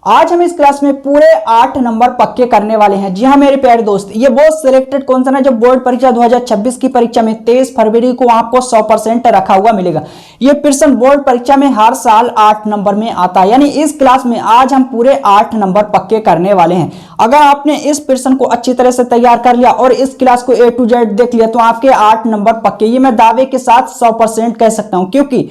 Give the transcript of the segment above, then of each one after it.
आज हम इस क्लास में पूरे 8 नंबर पक्के करने वाले हैं। जी हाँ मेरे प्यारे दोस्त, ये वो सिलेक्टेड क्वेश्चन है जो बोर्ड परीक्षा 2026 की परीक्षा में 23 फरवरी को आपको 100% रखा हुआ मिलेगा। ये प्रश्न बोर्ड परीक्षा में हर साल 8 नंबर में आता है, यानी इस क्लास में आज हम पूरे 8 नंबर पक्के करने वाले हैं। अगर आपने इस प्रश्न को अच्छी तरह से तैयार कर लिया और इस क्लास को A to Z देख लिया तो आपके 8 नंबर पक्के, ये मैं दावे के साथ 100% कह सकता हूं, क्योंकि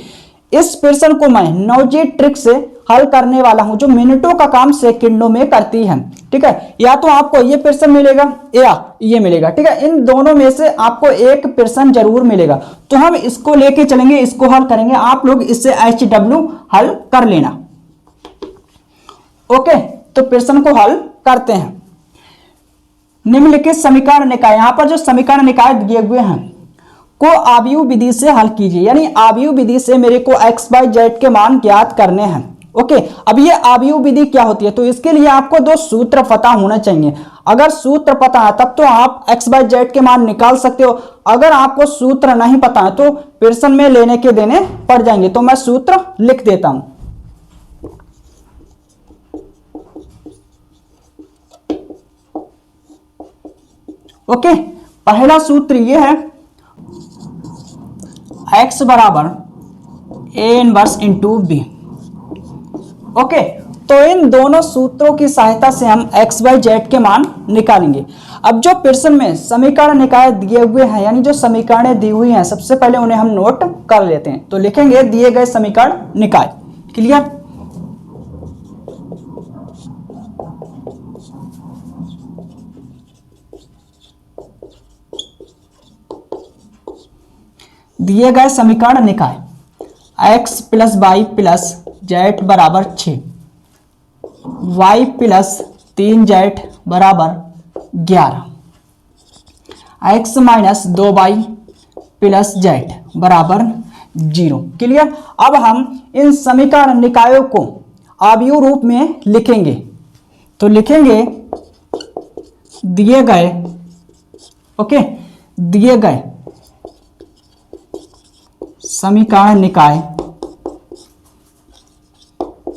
इस प्रश्न को मैं नौजी ट्रिक से हल करने वाला हूं जो मिनटों का काम सेकंडों में करती है। ठीक है, या तो आपको ये प्रश्न मिलेगा या ये मिलेगा। ठीक है, इन दोनों में से आपको एक प्रश्न जरूर मिलेगा, तो हम इसको लेके चलेंगे, इसको हल करेंगे। आप लोग इससे HW हल कर लेना। ओके, तो प्रश्न को हल करते हैं। निम्नलिखित समीकरण निकाय, यहां पर जो समीकरण निकाय दिए हुए हैं को आव्यूह विधि से हल कीजिए, यानी आव्यूह विधि से मेरे को x बाई जेड के मान ज्ञात करने हैं। ओके, अब ये आव्यूह विधि क्या होती है, तो इसके लिए आपको दो सूत्र पता होना चाहिए। अगर सूत्र पता है तब तो आप x बाई जेड के मान निकाल सकते हो। अगर आपको सूत्र नहीं पता है तो प्रश्न में लेने के देने पड़ जाएंगे। तो मैं सूत्र लिख देता हूं। ओके, पहला सूत्र ये है x बराबर a inverse into b. Okay, तो इन दोनों सूत्रों की सहायता से हम x बाई जेड के मान निकालेंगे। अब जो प्रश्न में समीकरण निकाय दिए हुए हैं, यानी जो समीकरणें दी हुई हैं, सबसे पहले उन्हें हम नोट कर लेते हैं। तो लिखेंगे दिए गए समीकरण निकाय। क्लियर? दिए गए समीकरण निकाय x plus y plus z बराबर 6, y प्लस 3z बराबर 11, x minus 2y plus z बराबर 0। क्लियर? अब हम इन समीकरण निकायों को आव्यूह रूप में लिखेंगे। तो लिखेंगे दिए गए, ओके, दिए गए समीकरण निकाय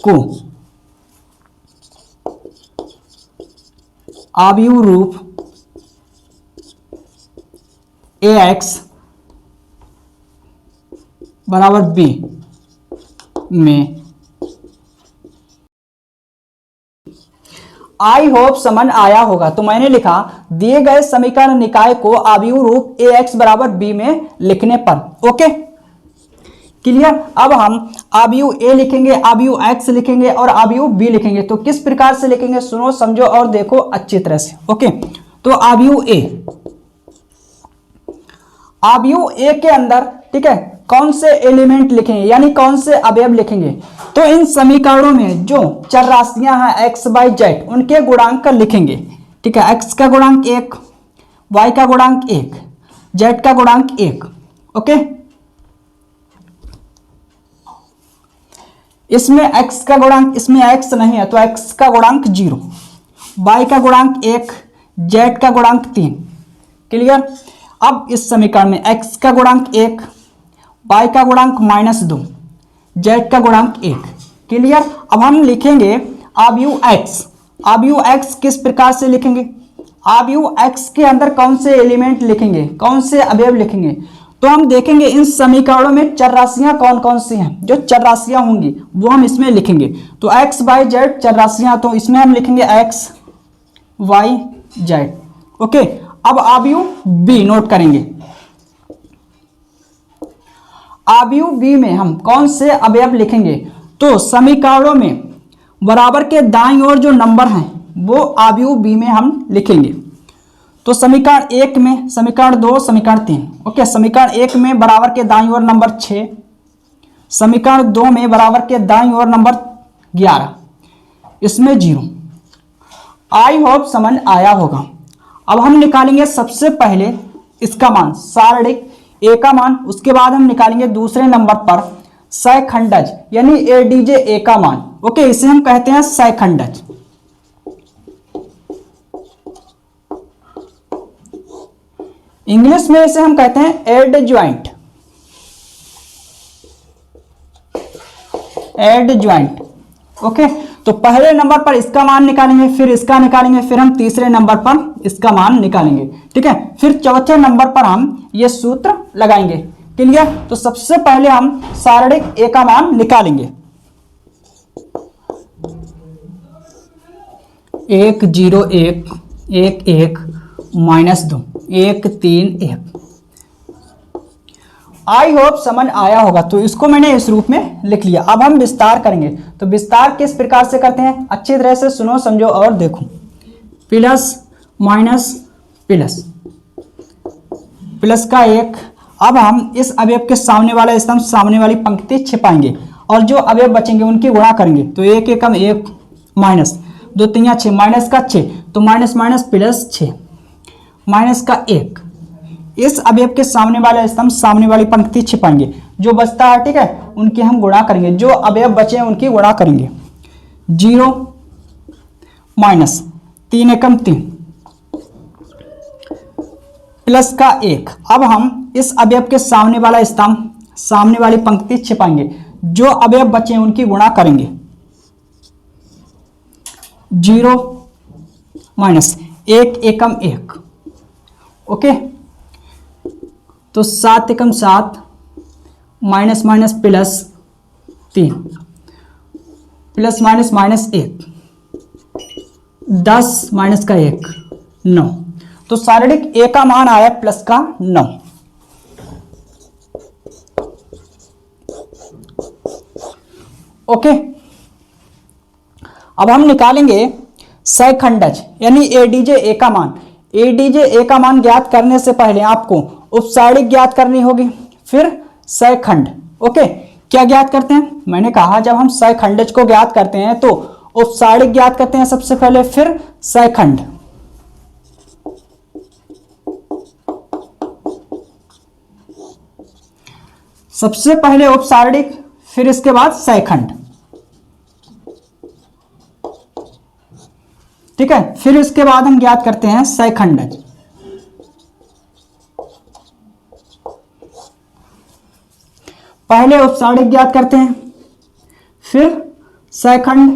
को आव्यूह रूप ax बराबर b में आई होप समझ आया होगा। तो मैंने लिखा दिए गए समीकरण निकाय को आव्यूह रूप ax बराबर b में लिखने पर। Okay, clear? अब हम आव्यूह a लिखेंगे, आव्यूह x लिखेंगे और आव्यूह b लिखेंगे। तो किस प्रकार से लिखेंगे, सुनो, समझो और देखो अच्छी तरह से। ओके, तो आव्यूह a, आव्यूह a के अंदर, ठीक है, कौन से एलिमेंट लिखेंगे, यानी कौन से अवयव लिखेंगे। तो इन समीकरणों में जो चर राशियां हैं x बाई जेड, उनके गुणांक लिखेंगे। ठीक है, x का गुणांक 1, y का गुणांक 1, z का गुणांक 1। ओके, इसमें x का गुणांक, इसमें x नहीं है तो x का गुणांक 0, y का गुणांक 1, z का गुणांक 3। क्लियर? अब इस समीकरण में x का गुणांक 1, y का गुणांक -2, z का गुणांक 1। क्लियर? अब हम लिखेंगे आव्यूह x। आव्यूह x किस प्रकार से लिखेंगे, आव्यूह x के अंदर कौन से एलिमेंट लिखेंगे, कौन से अवयव लिखेंगे। तो हम देखेंगे इन समीकरणों में चर राशियां कौन कौन सी हैं, जो चर राशियां होंगी वो हम इसमें लिखेंगे। तो x बाई जेड चर राशियां, तो इसमें हम लिखेंगे x y z। ओके, अब आव्यूह b नोट करेंगे। आव्यूह b में हम कौन से अवयव लिखेंगे, तो समीकरणों में बराबर के दाईं ओर जो नंबर हैं वो आव्यूह b में हम लिखेंगे। तो समीकरण 1 में, समीकरण 2, समीकरण 3। ओके, समीकरण 1 में बराबर के दाईं ओर नंबर 6, समीकरण 2 में बराबर के दाईं ओर नंबर 11, इसमें 0। आई होप समझ आया होगा। अब हम निकालेंगे सबसे पहले इसका मान, सारणिक a का मान, उसके बाद हम निकालेंगे दूसरे नंबर पर सहखंडज यानी ADJ a का मान। ओके, इसे हम कहते हैं सहखंडज। इंग्लिश में इसे हम कहते हैं एडज्वाइंट। एडज्वाइंट। ओके, तो पहले नंबर पर इसका मान निकालेंगे, फिर इसका निकालेंगे, फिर हम तीसरे नंबर पर इसका मान निकालेंगे। ठीक है, फिर चौथे नंबर पर हम ये सूत्र लगाएंगे। क्लियर? तो सबसे पहले हम सारणिक ए का मान निकालेंगे। 1 0 1 1 1 -2 1 3 1। आई होप समझ आया होगा। तो इसको मैंने इस रूप में लिख लिया। अब हम विस्तार करेंगे। तो विस्तार किस प्रकार से करते हैं, अच्छी तरह से सुनो, समझो और देखो। प्लस माइनस प्लस, प्लस का 1। अब हम इस अवयव के सामने वाला स्तंभ, सामने वाली पंक्ति छिपाएंगे और जो अवयव बचेंगे उनकी गुणा करेंगे। तो 1 एकम 1 माइनस 2 3 6 माइनस का 6, तो माइनस माइनस प्लस 6 माइनस का 1। इस अवयव के सामने वाला स्तंभ, सामने वाली पंक्ति छिपाएंगे, जो बचता है, ठीक है, उनकी हम गुणा करेंगे, जो अवयव बचे हैं उनकी गुणा करेंगे। 0 माइनस 3 एकम 3 प्लस का 1। अब हम इस अवयव के सामने वाला स्तंभ, सामने वाली पंक्ति छिपाएंगे, जो अवयव बचे हैं उनकी गुणा करेंगे। 0 माइनस 1 एकम 1। ओके, तो 7 एकम 7 minus minus plus 3 plus minus minus 1 10 minus का 1 9। तो सारणिक ए का मान आया प्लस का 9। ओके, अब हम निकालेंगे सहखंडज यानी एडीजे ए का मान। एडीजे ए का मान ज्ञात करने से पहले आपको उपसारणिक ज्ञात करनी होगी, फिर सहखंड। ओके, क्या ज्ञात करते हैं, मैंने कहा जब हम सहखंडज को ज्ञात करते हैं तो उपसारणिक ज्ञात करते हैं सबसे पहले, फिर सहखंड। सबसे पहले उपसारणिक, फिर इसके बाद सहखंड। ठीक है, फिर इसके बाद हम ज्ञात करते हैं सहखंडज। पहले उपसारणिक ज्ञात करते हैं, फिर सहखंड,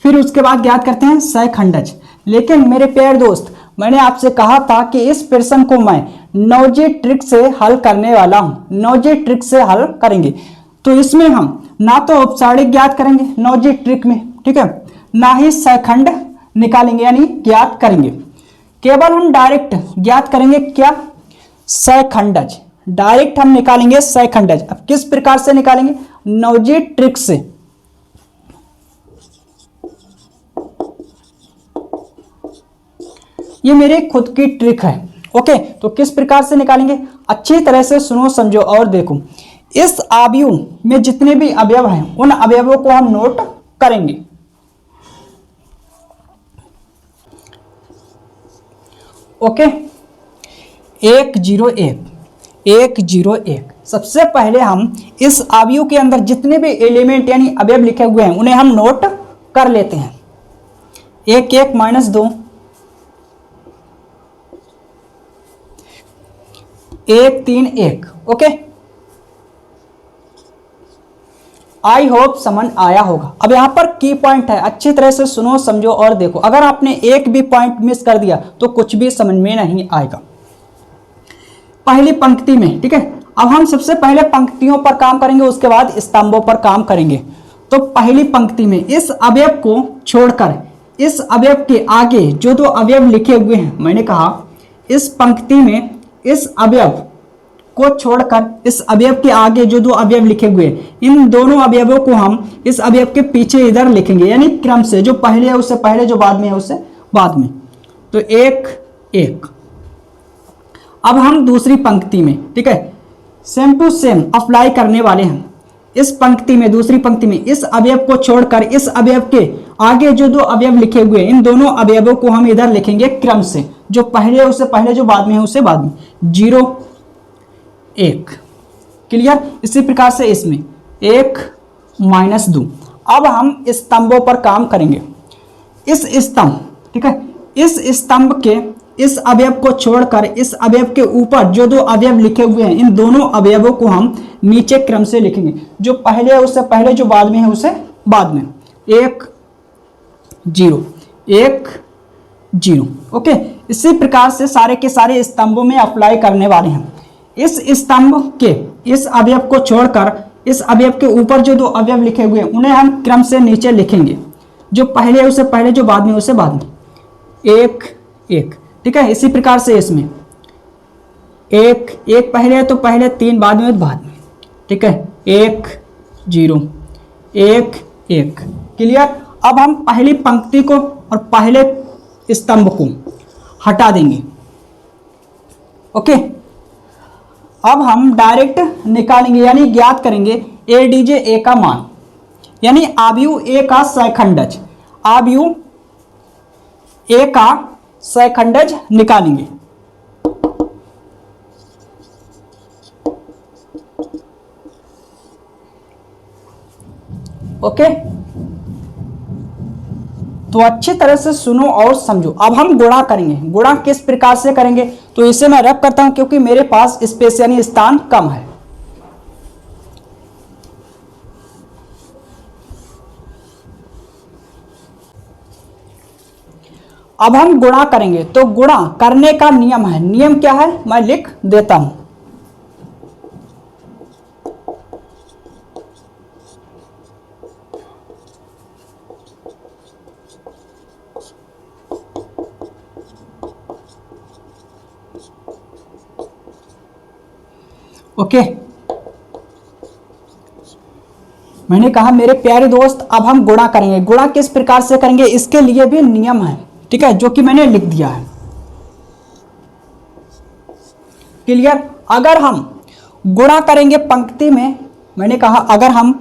फिर उसके बाद ज्ञात करते हैं सहखंडज। लेकिन मेरे प्यारे दोस्त, मैंने आपसे कहा था कि इस प्रश्न को मैं नौजी ट्रिक से हल करने वाला हूं। नौजी ट्रिक से हल करेंगे, तो इसमें हम ना तो उपसारणिक ज्ञात करेंगे नौजी ट्रिक में, ठीक है, ना ही सहखंड निकालेंगे यानी ज्ञात करेंगे। केवल हम डायरेक्ट ज्ञात करेंगे क्या, सहखंडज। डायरेक्ट हम निकालेंगे सहखंडज। अब किस प्रकार से निकालेंगे, नौजी ट्रिक से। ये मेरी खुद की ट्रिक है। ओके, तो किस प्रकार से निकालेंगे, अच्छी तरह से सुनो, समझो और देखो। इस आयु में जितने भी अवयव हैं उन अवयवों को हम नोट करेंगे। ओके, 1 0 1 1 0 1। सबसे पहले हम इस आयु के अंदर जितने भी एलिमेंट यानी अवयव लिखे हुए हैं उन्हें हम नोट कर लेते हैं। 1 1 माइनस 2 1 3 1। ओके, आई होप समझ आया होगा। अब यहां पर की पॉइंट है, अच्छी तरह से सुनो, समझो और देखो। अगर आपने एक भी पॉइंट मिस कर दिया तो कुछ भी समझ में नहीं आएगा। पहली पंक्ति में, ठीक है, अब हम सबसे पहले पंक्तियों पर काम करेंगे, उसके बाद स्तंभों पर काम करेंगे। तो पहली पंक्ति में इस अवयव को छोड़कर इस अवयव के आगे जो दो अवयव लिखे हुए हैं, मैंने कहा इस पंक्ति में इस अवयव को छोड़कर इस अवयव के आगे जो दो अवयव लिखे हुए हैं, इन दोनों अवयवों को हम इस अवयव के पीछे इधर लिखेंगे, यानी क्रम से, जो पहले है उससे पहले, जो बाद में है उससे बाद में। तो 1 1। अब हम दूसरी पंक्ति में, ठीक है, सेम टू सेम अप्लाई करने वाले हैं। इस पंक्ति में, दूसरी पंक्ति में इस अवयव को छोड़कर इस अवयव के आगे जो दो अवयव लिखे हुए हैं, इन दोनों अवयवों को हम इधर लिखेंगे क्रम से, जो पहले है उससे पहले, जो बाद में है उससे बाद में। 0 1। क्लियर? इसी प्रकार से इसमें 1 माइनस 2। अब हम स्तंभों पर काम करेंगे। इस स्तंभ, ठीक है, इस स्तंभ के इस अवयव को छोड़कर इस अवयव के ऊपर जो दो अवयव लिखे हुए हैं, इन दोनों अवयवों को हम नीचे क्रम से लिखेंगे, जो पहले है उससे पहले, जो बाद में है उससे बाद में। 1 जीरो, एक जीरो। ओके, इसी प्रकार से सारे के सारे स्तंभों में अप्लाई करने वाले हैं। इस स्तंभ के इस अवयव को छोड़कर इस अवयव के ऊपर जो दो अवयव लिखे हुए हैं उन्हें हम क्रम से नीचे लिखेंगे, जो पहले है उसे पहले, जो बाद में उसे बाद में, एक एक। ठीक है, इसी प्रकार से इसमें एक एक पहले है तो पहले, तीन बाद में तो बाद में। ठीक है, एक जीरो, एक एक। क्लियर। अब हम पहली पंक्ति को और पहले स्तंभ को हटा देंगे। ओके, अब हम डायरेक्ट निकालेंगे यानी ज्ञात करेंगे एडीजे ए का मान, यानी आव्यूह ए का सहखंडज, आव्यूह ए का सहखंडज निकालेंगे। ओके, तो अच्छी तरह से सुनो और समझो। अब हम गुणा करेंगे। गुणा किस प्रकार से करेंगे, तो इसे मैं रब करता हूं क्योंकि मेरे पास स्पेस यानी स्थान कम है। अब हम गुणा करेंगे, तो गुणा करने का नियम है। नियम क्या है, मैं लिख देता हूं। ओके, मैंने कहा मेरे प्यारे दोस्त अब हम गुणा करेंगे। गुणा किस प्रकार से करेंगे इसके लिए भी नियम है। ठीक है, जो कि मैंने लिख दिया है। क्लियर। अगर हम गुणा करेंगे पंक्ति में, मैंने कहा अगर हम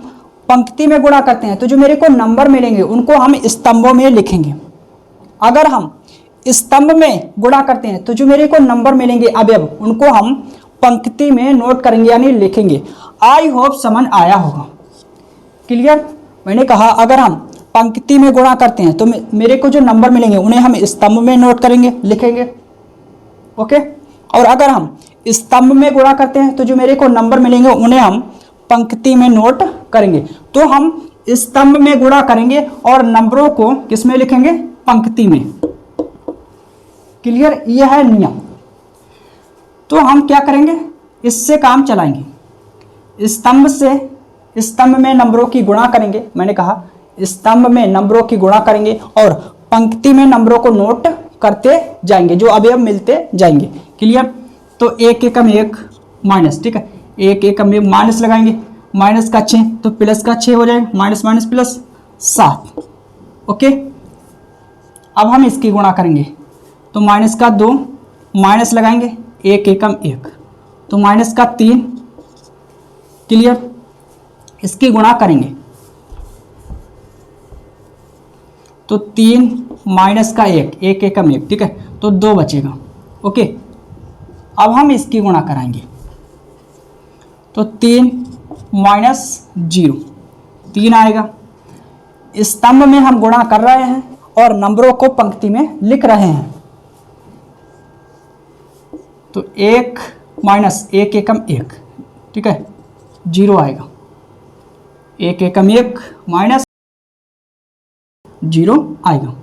पंक्ति में गुणा करते हैं तो जो मेरे को नंबर मिलेंगे उनको हम स्तंभों में लिखेंगे। अगर हम स्तंभ में गुणा करते हैं तो जो मेरे को नंबर मिलेंगे अवयव उनको हम पंक्ति में नोट करेंगे यानी लिखेंगे। आई होप समझ आया होगा। क्लियर। मैंने कहा अगर हम पंक्ति में गुणा करते हैं तो मेरे को जो नंबर मिलेंगे उन्हें हम स्तंभ में नोट करेंगे, लिखेंगे। ओके, और अगर हम स्तंभ में गुणा करते हैं तो जो मेरे को नंबर मिलेंगे उन्हें हम पंक्ति में नोट करेंगे। तो हम स्तंभ में गुणा करेंगे और नंबरों को किस में लिखेंगे, पंक्ति में। क्लियर, यह है नियम। तो हम क्या करेंगे, इससे काम चलाएंगे। स्तंभ में नंबरों की गुणा करेंगे। मैंने कहा स्तंभ में नंबरों की गुणा करेंगे और पंक्ति में नंबरों को नोट करते जाएंगे, जो अवयव मिलते जाएंगे। क्लियर। तो एक एकम एक माइनस, ठीक है, एक एकम एक माइनस लगाएंगे, माइनस का 6 तो प्लस का 6 हो जाएगा, माइनस माइनस प्लस 7। ओके, अब हम इसकी गुणा करेंगे तो माइनस का 2 माइनस लगाएंगे, एक एकम एक तो माइनस का 3। क्लियर। इसकी गुणा करेंगे तो 3 माइनस का 1, एक एकम एक, ठीक है, तो 2 बचेगा। ओके, अब हम इसकी गुणा कराएंगे तो 3 माइनस 0, 3 आएगा। स्तंभ में हम गुणा कर रहे हैं और नंबरों को पंक्ति में लिख रहे हैं। तो 1 माइनस एक एकम एक, ठीक है, 0 आएगा। एक एकम एक माइनस 0 आएगा।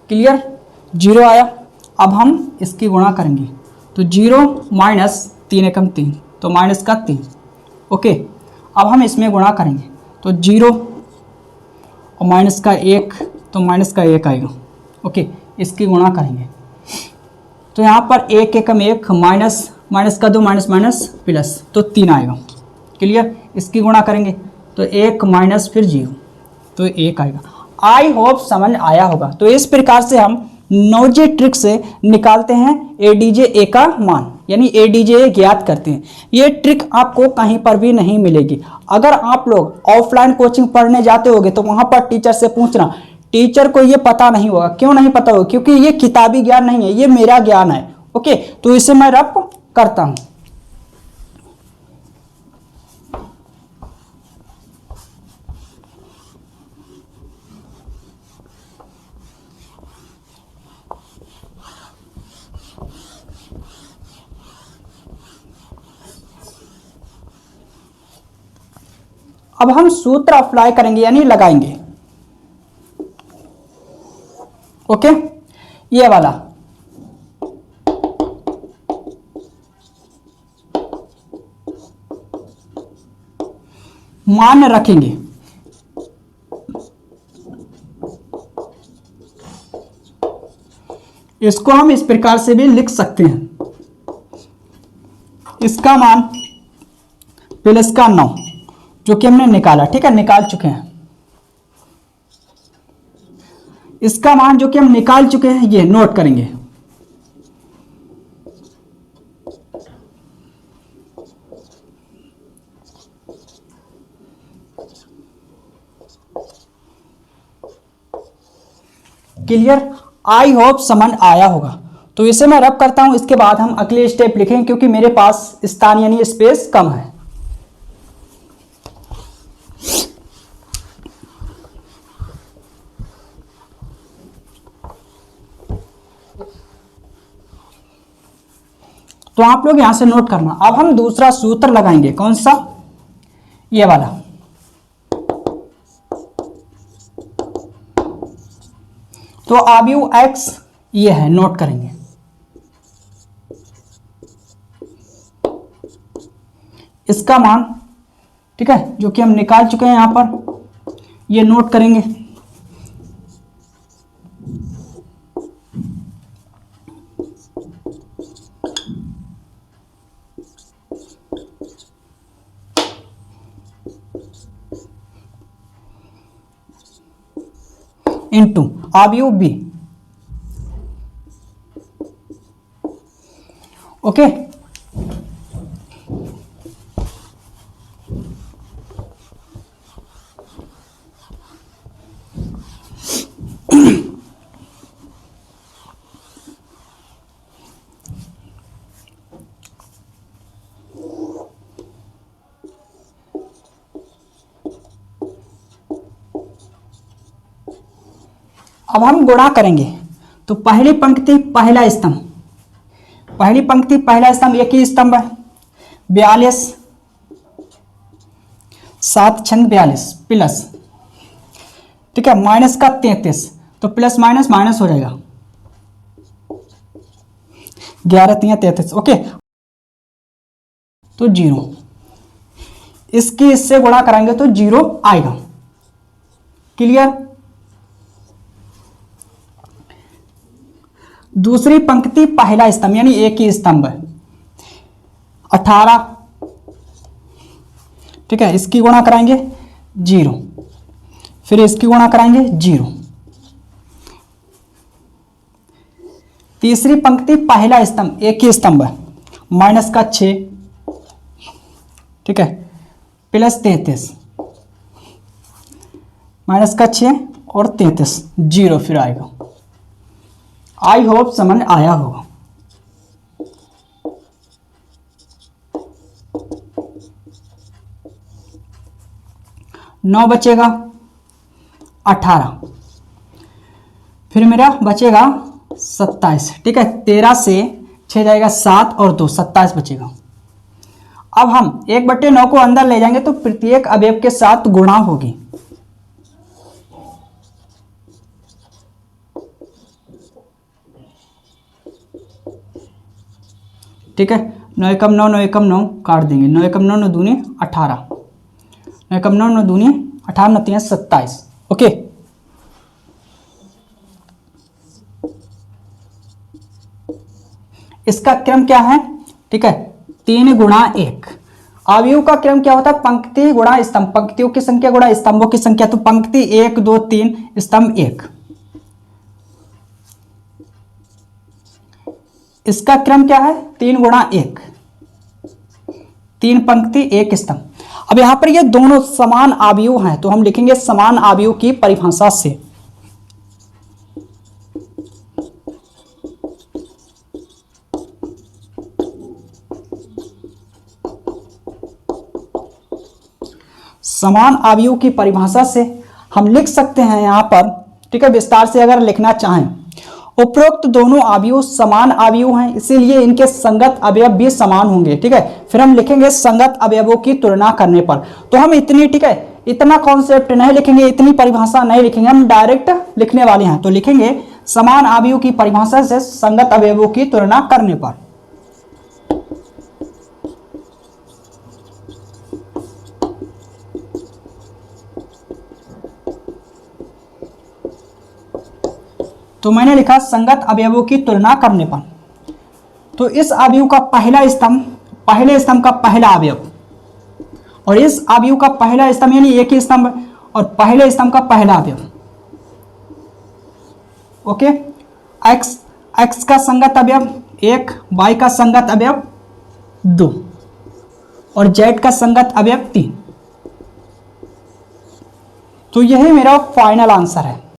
क्लियर, 0 आया। अब हम इसकी गुणा करेंगे तो 0 माइनस 3 एकम 3 तो माइनस का 3। ओके, अब हम इसमें गुणा करेंगे तो 0 और माइनस का 1 तो माइनस का 1 आएगा। ओके, इसकी गुणा करेंगे तो यहाँ पर एक एकम एक माइनस माइनस का 2 माइनस माइनस प्लस तो 3 आएगा। क्लियर। इसकी गुणा करेंगे तो 1 माइनस फिर 0 तो 1 आएगा। आई होप समझ आया होगा। तो इस प्रकार से हम नौजे ट्रिक से निकालते हैं एडीजे ए का मान, यानी एडीजे ज्ञात करते हैं। ये ट्रिक आपको कहीं पर भी नहीं मिलेगी। अगर आप लोग ऑफलाइन कोचिंग पढ़ने जाते होगे तो वहां पर टीचर से पूछना, टीचर को ये पता नहीं होगा। क्यों नहीं पता होगा? क्योंकि ये किताबी ज्ञान नहीं है, ये मेरा ज्ञान है। ओके, तो इसे मैं रब करता हूं। अब हम सूत्र अप्लाई करेंगे यानी लगाएंगे। ओके, ये वाला मान रखेंगे। इसको हम इस प्रकार से भी लिख सकते हैं, इसका मान प्लस का 9 जो कि हमने निकाला, ठीक है, निकाल चुके हैं। इसका मान जो कि हम निकाल चुके हैं ये नोट करेंगे। क्लियर, आई होप समझ आया होगा। तो इसे मैं रब करता हूं, इसके बाद हम अगले स्टेप लिखेंगे क्योंकि मेरे पास स्थान यानी स्पेस कम है। तो आप लोग यहां से नोट करना। अब हम दूसरा सूत्र लगाएंगे, कौन सा, ये वाला। तो अवयव x ये है, नोट करेंगे। इसका मान, ठीक है, जो कि हम निकाल चुके हैं यहां पर, ये नोट करेंगे। इंटू अवयव b, ओके। अब हम गुणा करेंगे। तो पहली पंक्ति पहला स्तंभ, पहली पंक्ति पहला स्तंभ एक ही स्तंभ है, 42 7 छंग 42 प्लस, ठीक है, माइनस का 33, तो प्लस माइनस माइनस हो जाएगा, 11 3 33, ओके। तो 0, इसकी इससे गुणा कराएंगे तो 0 आएगा। क्लियर। दूसरी पंक्ति पहला स्तंभ यानी एक ही स्तंभ है, 18, ठीक है, इसकी गुणा कराएंगे 0, फिर इसकी गुणा कराएंगे 0। तीसरी पंक्ति पहला स्तंभ एक ही स्तंभ है, माइनस का 6, ठीक है, प्लस 33, माइनस का 6 और 33, 0 फिर आएगा। आई होप समझ आया होगा। नौ बचेगा 18, फिर मेरा बचेगा 27, ठीक है, 13 से 6 जाएगा 7 और 2 27 बचेगा। अब हम 1/9 को अंदर ले जाएंगे तो प्रत्येक अवयव के साथ गुणा होगी। ठीक है, 9 एकम 9 9 एकम 9 काट देंगे, 9 एकम 9 9 दूनी 18, 9 एकम 9 9 दूनी 18 9 3 27, ओके। इसका क्रम क्या है, ठीक है, 3 गुणा 1। अवयव का क्रम क्या होता है, पंक्ति गुणा स्तंभ, पंक्तियों की संख्या गुणा स्तंभों की संख्या। तो पंक्ति 1 2 3 स्तंभ 1, इसका क्रम क्या है 3 गुणा 1, 3 पंक्ति 1 स्तंभ। अब यहां पर ये दोनों समान अवयव हैं तो हम लिखेंगे समान अवयव की परिभाषा से। समान अवयव की परिभाषा से हम लिख सकते हैं यहां पर, ठीक है, विस्तार से अगर लिखना चाहें, उपरोक्त दोनों अवयव समान अवयव हैं, इसीलिए इनके संगत अवयव भी समान होंगे। ठीक है, फिर हम लिखेंगे संगत अवयवों की तुलना करने पर। तो हम इतनी, ठीक है, इतना कॉन्सेप्ट नहीं लिखेंगे, इतनी परिभाषा नहीं लिखेंगे, हम डायरेक्ट लिखने वाले हैं। तो लिखेंगे समान अवयव की परिभाषा से संगत अवयवों की तुलना करने पर। तो मैंने लिखा संगत अवयवों की तुलना करने पर। तो इस अवयव का पहला स्तंभ, पहले स्तंभ का पहला अवयव, और इस अवयव का पहला स्तंभ यानी एक ही स्तंभ, और पहले स्तंभ का पहला अवयव। ओके, x का संगत अवयव 1, y का संगत अवयव 2 और z का संगत अवयव 3। तो यही मेरा फाइनल आंसर है।